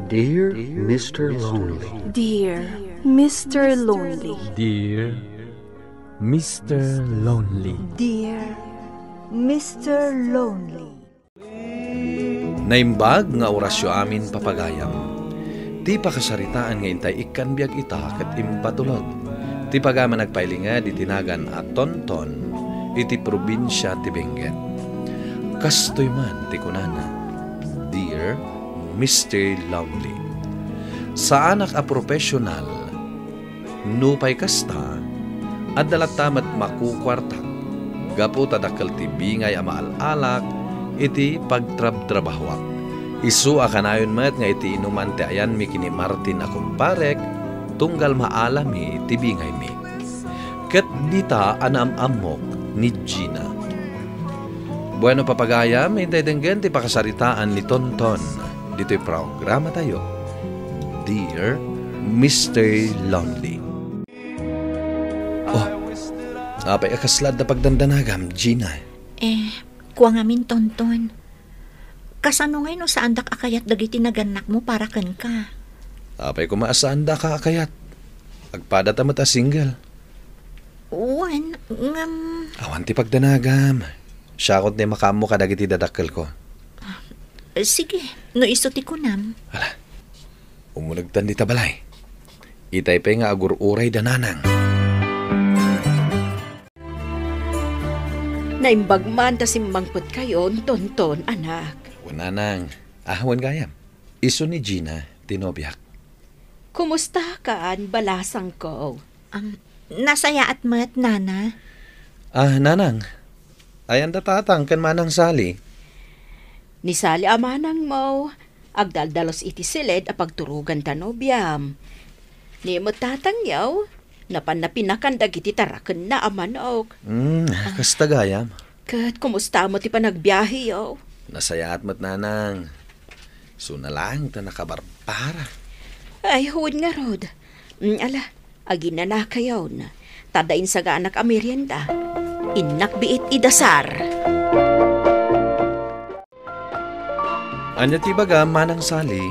Dear Mr. Lonely. Dear Mr. Lonely. Dear Mr. Lonely. Dear Mr. Lonely. Naimbag nga orasyo amin papagayam. Ti pakasaritaan nga intay ikan biag ita ket impatulod. Ti pagama nagpailinga di tinagan at Tonton iti probinsya ti Benguet. Kastoy man ti kunana. Dear Mr. Lonely. Sa anak a profesional, nupay kasta, at dalatamat makukwartak, gapu tadakal ti bingay a maalalak, iti pagtrab-trabahwak. Isu akanayon met nga iti inuman ti ayan mi kini Martin akumparek, tunggal maalami ti bingay mi. Ket dita anam-amok ni Gina. Bueno papagayam, hintay denggen ti pakasaritaan ni Tonton. Dito'y programa tayo. Dear Mr. Lonely. Oh, apay akaslad na pagdandanagam, Gina. Kuwa ngamin, Tonton. Kasano ngayon o saan dak akayat dagiti naganak mo para kan ka? Apay kumaasaan da ka akayat. Agpada tamat a single. Wan, Awan ti pagdanagam. Siyakot ni makamo ka dagiti dadakkel ko. sige, no isuti ko nam. Hala, umunagtan di tabalay. Itay pa nga agur-uray dananang. Naimbag man ta simbangpot kayo, Tonton, anak. Wananang, ahawan gayam. Iso ni Gina, tinobyak. Kumusta kaan, balasang ko? Nasaya at mat, nana. Nanang. Ayan datatang kan manang sali. Ni Sali amanang mo, agdaldalos iti silid a pagturugan tanobyam. Ni mo tatangyaw, napanapinakan dagiti taraken na amanok. Kasta gayam. Kat kumusta mo ti panagbiyahe yo? Nasayaat mat nanang. Sunalang ta nakabarbara. Ay, huwad nga rod. Ala, agina na kayo na. Tadain sa anak amerienda. Inak biit idasar. Anya ti baga manang sali.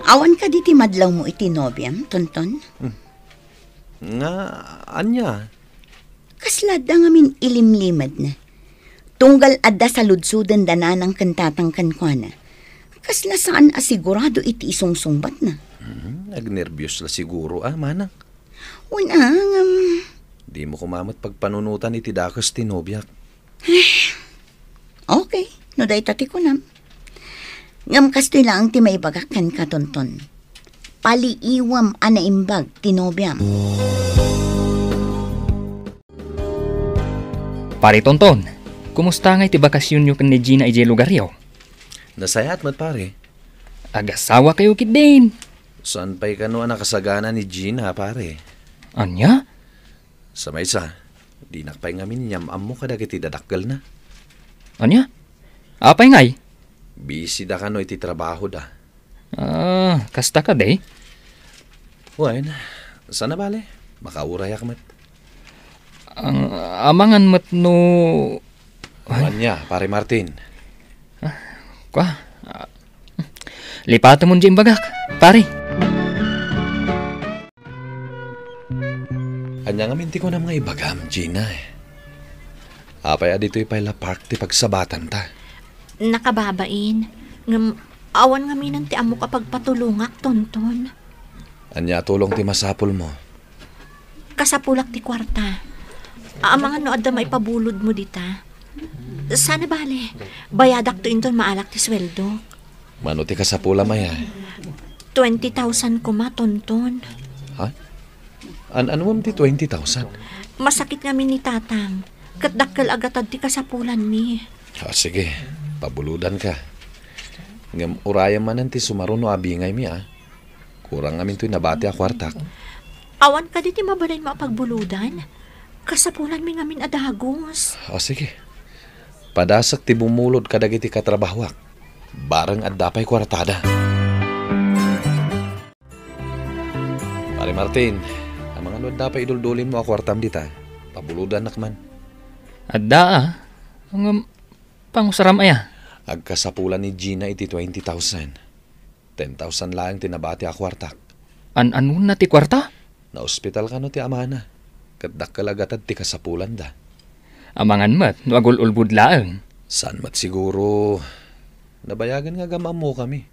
Awan ka di ti madlaw mo iti nobyam, Tonton? Nga, anya? Kaslad da ngamin ilimlimad na. Tunggal adda sa ludsudan dananang kantatang kankwana. Kasla saan asigurado iti isungsungbat na. Nagnervyos la siguro, manang. Unang, Di mo kumamot pagpanunutan iti dakas tinobyak. okay, no day tati ko nam. Ngam kastoy lang ti may bagakan ka, Tonton. Paliiwam anaimbag tinobyam. Pare Tonton, kumusta nga iti bakasyon nyo kan ni Gina ije lugar yaw? Nasayat mat pare. Agasawa kayo kit din. Saan pa'y kano nakasagana ni Gina pare? Anya? Sa may isa, di nakpay ngamin nyamam mo kadagiti dadakgal na. Anya? Apay ngay? Busy da ka no iti trabaho da. Kasta ka day? Wen, sana bale? Makaurayak mat. Amangan mat no... Anya, pare Martin. Kwa? Lipatan mo dyan bagak, pare. Anya nga minti ko na mga ibagam, Gina. Apay adito'y pala park ti pagsabatan ta. Nakababain. Awan nga minan ti amo kapag patulungak, Tonton. Anya tulong ti masapol mo. Kasapulak ti kwarta. Amangan no adda maipabulod mo dita. Sana bale, bayadak to inton maalak ti sweldo. Mano ti kasapula maya? 20,000 kuma, Tonton. Ha? Ano mo ti 20,000? Masakit nga ni tatang. Katdakkel agatad ti kasapulan mi. Sige, pabuludan ka. Ngam uraya man ti sumaruno abingay mi Kurang amin to'y nabati a kwartak. Awan ka di ti mabalay mapagbuludan. Kasapulan mi ngamin adagos. Sige. Padasak ti bumulod kadagiti katrabahwak. Barang addapay kwartada. Pare Martin, ang mga addapay iduldulin mo a kwartam dita. Pabuludan nakman. Adda ang pangusaram aya. Agkasapulan ni Gina iti 20,000. 10,000 lang tinabati a kwartak. An-anon na ti kwarta? Na ospital ka no ti amana. Kadak kalagatad ti kasapulan da. Amangan mat, no agul-ulbud laeng. San mat siguro, nabayagan nga gamam mo kami.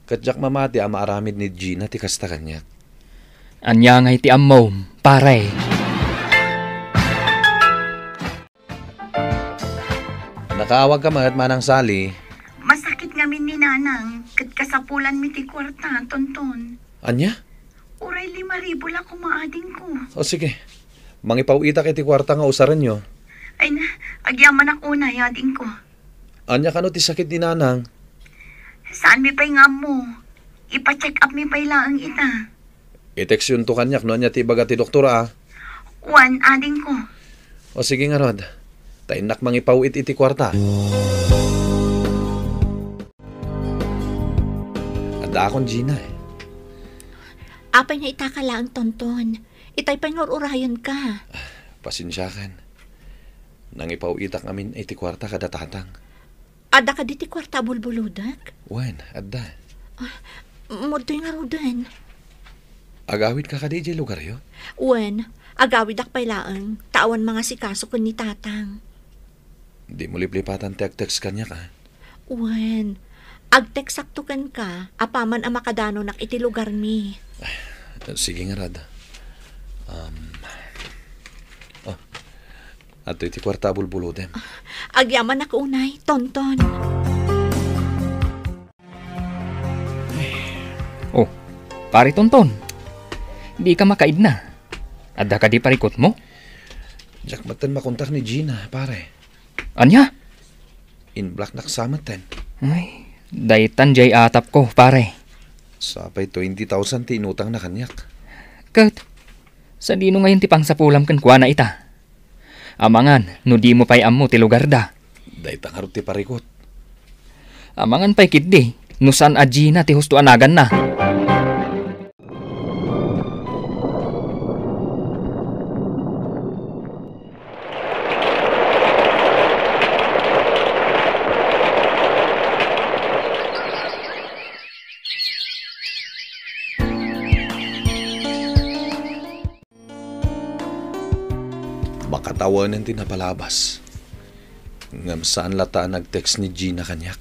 Katjak mamati ama aramid ni Gina ti kasta kanyak. Anya ngay ti ammom, pare. Nakaawag ka mat manang Sally. Masakit nga min ni nanang, kat kasapulan mi ti kwarta, tonton. Anya? Uray 5,000 lang kumaading ko. O sige, mangipauita kay ti kwarta nga usaran nyo. Ay na, agyaman ako na, yading ko. Anya ka no ti sakit ni nanang? Saan mi pa'y nga mo? Ipa-check up mi pa'y laang ita. I-text yun to kanyak no anya ti baga ti doktora ah. Juan, ading ko. O sige nga Rod, tainak mangipauit iti kwarta. Ada akong Gina eh. Apay nga ita ka lang, tonton. Itay pa urayon ka. Pasensyakan. Nangipauitak amin iti kwarta kada tatang. Ada ka diti kwarta bulbuludak? Wen, adda. Mudoy nga rudan. Agawid ka ka di lugar yo? Wen, agawid ak pay laang. Tawan mga sikaso kun ni tatang. Di mo liplipatan text kanya ka. Wen, agteksaktukan ka, apaman ang makadano nak iti lugar mi. Sige nga Rad. Ato iti kwarta bulbulodem. Agyaman ako unay, tonton. Oh, pare tonton. Di ka makaid na. Ada ka di parikot mo? Jack matan makontak ni Gina, pare. Anya? In black naksamatan. Ay, daytan jay atap ko, pare. Sapay 20,000 ti inutang na kanyak. Kat, sa dino ngayon ti pangsapulam kan kuha na ita. Amangan, no di mo pa'y ammo ti lugar da. Daytang harap ti parikot. Amangan pa'y kiddi, no saan Gina ti husto anagan na. Makatawanan tin napalabas. Ngam saan lata nag-text ni Gina kanyak.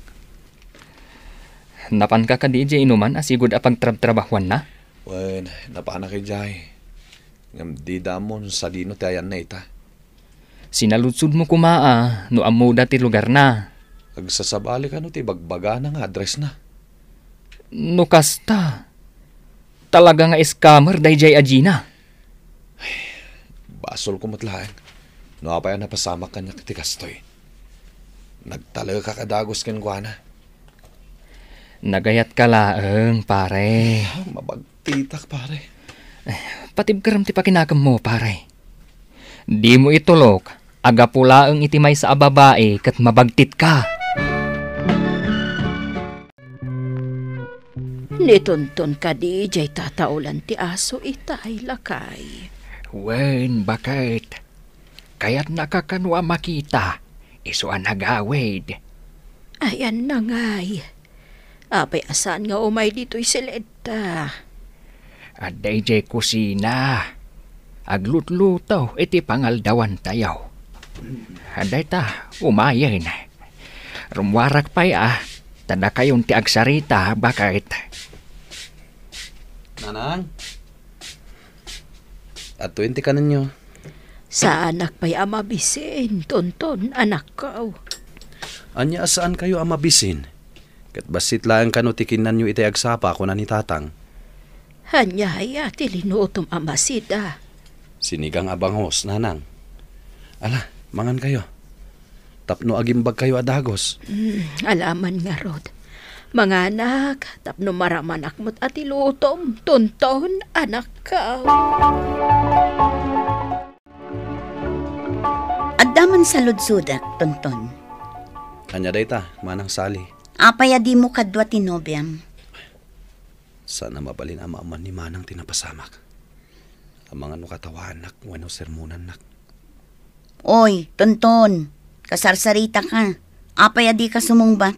Napan ka DJ inuman asigod apag trab-trabahuan na? Wen, napana kay Jai. Ngam di damon sa dino tayan na ita. Sinaludsud mo kumaa, no amuda ti lugar na. Agsasabali ka no ti bagbaga na nga address na. No kasta. Talaga nga scammer DJ Gina. Basol ko matlaan. No apay na pasamak kanyak ti kastoy. Nagtalaga ka kadagos ken kuana. Nagayat ka laeng, pare. Mabagtitak, pare. Patib karam ti pakinakam mo, pare. Di mo itulok, aga pulaeng itimay sa ababae kat mabagtit ka. Nitunton ka DJ tataulan ti aso itay lakay. Wen, bakit? Kaya't nakakanwa makita, iso ang nagawid. Ayan na ngay. Apay asan nga umay dito'y sileta. At DJ kusina. Aglutlutaw iti pangaldawan tayaw. Aday ta, umayin. Rumwarak pa'y tada kayong ti agsarita, bakit? Nanang? At 20 ka ninyo. Sa anak pa'y amabisin, tonton, anak ko. Anya saan kayo amabisin? Kat basit lang kano tikinan nyo iti agsapa ko na ni tatang. Hanya haya tilinutom amasida. Sinigang abangos, nanang. Ala, mangan kayo. Tapno agimbag kayo adagos. Alaman nga rod. Mga anak, tapno maramanak mo't at ilutom, tonton, anak ka. Addaman sa ludsudak, tonton. Anya dayta, manang Sally. Apaya di mo kadwa tinobyam. Sana mabalin amaman ni manang tinapasamak. Ang mga nukatawanak, wano sermonan nak. Oy, tonton, kasarsarita ka. Apaya di ka sumungbat.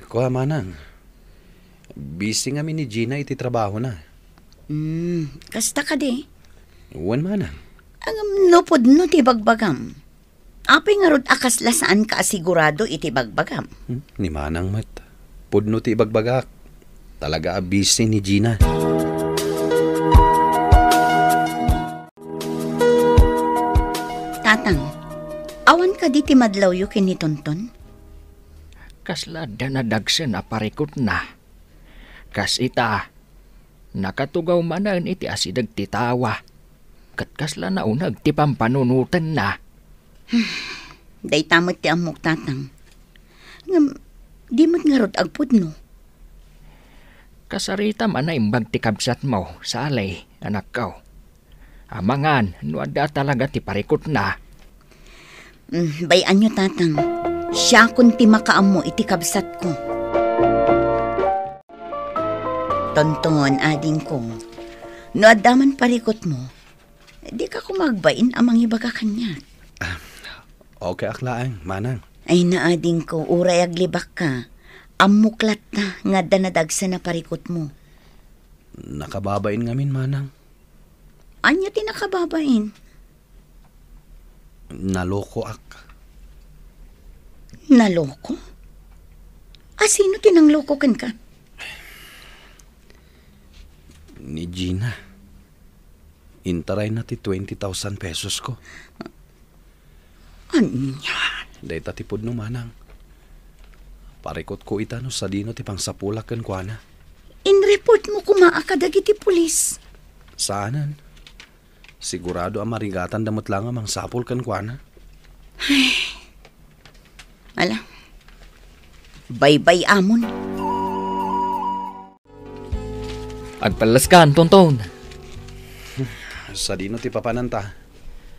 Kuha manang. Busy nga ni Gina iti trabaho na. Kasta ka di. Uwan manang. Ang lupod no ti bagbagam. Apay nga rod akas lasaan ka asigurado iti bagbagam. Ni manang mat. Pudno ti ibagbagak. Talaga busy ni Gina. Tatang, awan ka di ti madlaw yu kini Tonton? Kaslada na dagsen a parikot na. Kas ita, nakatugaw manan iti asidag titawa. Kat kasla na unag ti pampanunutan na. Day tamot ti amok tatang. Ngam, di mo't nga rod agpudno. Kasarita man na imbag ti kabsat mo, sa alay, anak kaw. Amangan, nuada talaga ti parikot na. Bayan nyo tatang, siya kun ti makaamo iti kabsat ko. Tonton, ading ko, nuadaman parikot mo, di ka kumagbain amang ibaga kanya. Okay aklaang, manang. Ay naading ko, uray aglibak ka. Amuklat na nga danadagsa na parikot mo. Nakababain ngamin, manang. Anya ti nakababain? Naloko ak. Naloko? Sino tinangloko kan ka? Ni Gina. Intaray na ti 20,000 pesos ko. Anya? Day tatipod no manang. Parikot ko itano sa dino ti pangsapulak kan kuana. In-report mo kumaakadag iti pulis. Saanan? Sigurado ang marigatan damot lang ang sapul kan kuana. Ala, bye-bye amon. Agpalas kan, Tonton. Sa dino ti papananta.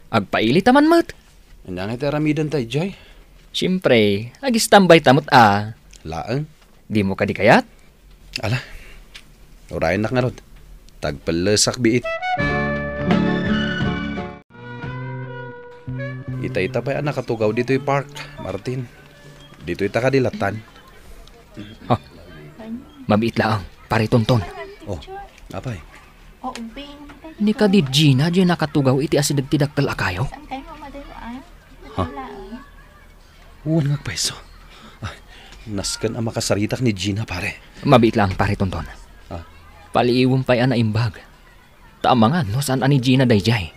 Agpailit taman mat. Andang iti ramidan tayo, Jay. Siyempre, agistambay tamot a. Laang. Di mo kadikayat? Ala, urayan nak nga rod. Tagpalasak biit. Ita-ita pa yan nakatugaw dito'y park, Martin. Dito'y takadilatan. Mabiit lang, pare Tonton. Oh, apay. Ni ka di Gina di nakatugaw iti asidag tidaktal akayo? Uwan nga peso. Naskan ang makasaritak ni Gina, pare. Mabiit lang, pare Tonton. Paliiwom pa'y ana imbag. Tama nga, no, saan ani Gina dayjay.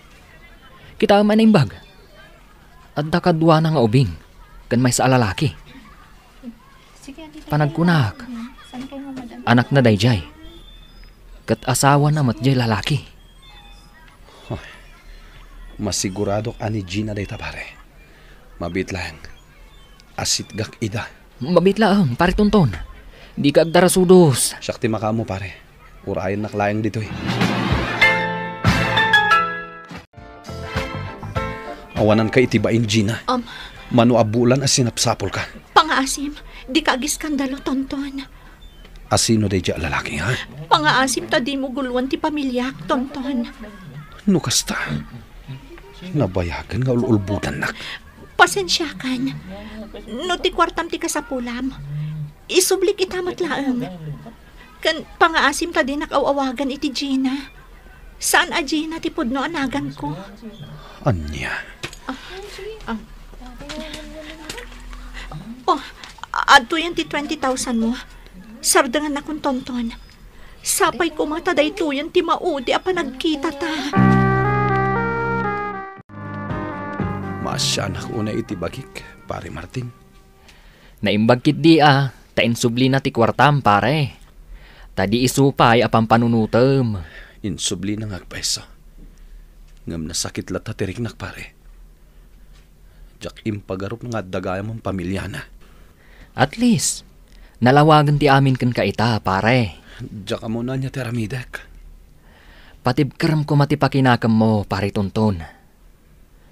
Kita man na imbag. At dakadwa na nga ubing, kan may sa alalaki. Panagkunak, anak na dayjay. Kat asawa na matjay lalaki. Masigurado ani Gina dayta, pare. Mabit lang. Asit gak ida. Mabit lang, pare Tonton. Di ka agdarasudos. Sakti makamu, pare. Urayan naklayang dito eh. Awanan ka itibain, Gina. Manuabulan as sinapsapol ka. Pangaasim, di ka agiskandalo, Tonton. Asino day dya lalaki, ha? Pangaasim ta di mo guluan ti pamilyak, Tonton. No kasta. Nabayagan nga ululbutan nak. Pasensya kan. No ti kwartam ti kasapulam. Isublik itamat laang. Kan pangaasim ta di nakawawagan iti Gina. Saan a Gina ti pudno anagan ko? Anya? Adto yan ti 20,000 mo. Sardangan akong Tonton. Sapay ko mata dayto yan ti maudi apa nagkita ta. Masyanak una iti bagik, pare Martin. Naimbag kit di tainsubli na ti kwartam, pare. Tadi isupay apang panunutem. Insubli na ngagpesa. Ngam nasakit lata tirik nak, pare. Jak impagarup nga dagayam ang pamilya na. At least, nalawagan ti amin kan kaita, pare. Jak mo na niya teramidek. Patibkaram ko matipakinakam mo, pare Tonton.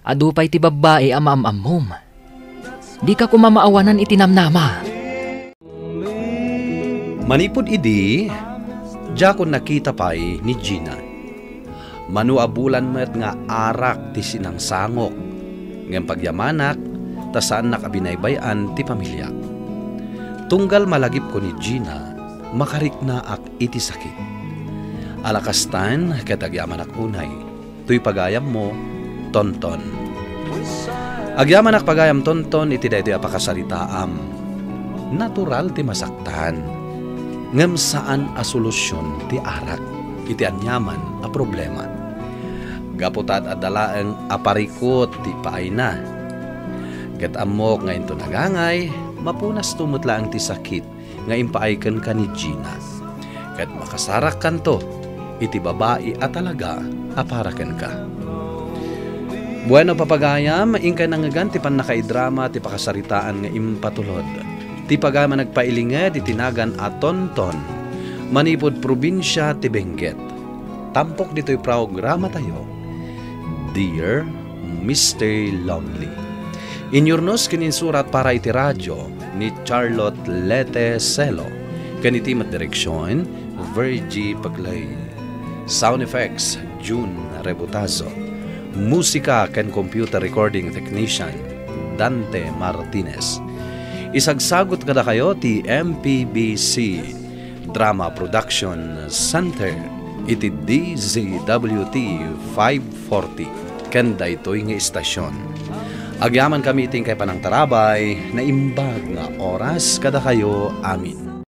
Adupay ti babae amaam-amom. Di ka kumamaawanan itinamnama. Manipod idi, jakon nakita pa'y ni Gina. Manuabulan met nga arak ti sinangsangok. Ngem pagyamanak, tasaan nakabinaybayan ti pamilya. Tunggal malagip ko ni Gina, makarikna ak iti sakit. Alakastan katagyaman ak unay, tuy pagayam mo, tonton. Agyaman ak pagayam tonton iti daytoy apakasaritaam. Natural ti masaktan. Ngem saan a solusyon ti arak iti anyaman a problema. Gaputat adalaeng aparikot ti paayna. Ket amok nga into nagangay, mapunas tumutla ang ti sakit nga impaayken ka ni Gina. Ket makasarak kanto, iti babae at talaga aparaken ka. Bueno papagayam, ingkay nangagan ti panakaidrama ti pakasaritaan nga impatulod. Ti pagama nagpailinged iti tinagan a tonton, manipod probinsya ti Benguet. Tampok dito'y programa tayo, Dear Mr. Lonely. Inyurnos kininsurat para iti radyo ni Charlotte Lete Celo. Kaniti mat direksyon, Virgie Paglay. Sound effects, June Rebutazo. Musika ken computer recording technician, Dante Martinez. Isagsagot kada kayo ti MPBC Drama Production Center iti DZWT 540 ken daytoy nga istasyon. Agyaman kami iting kay panang tarabay na imbag nga oras kada kayo amin.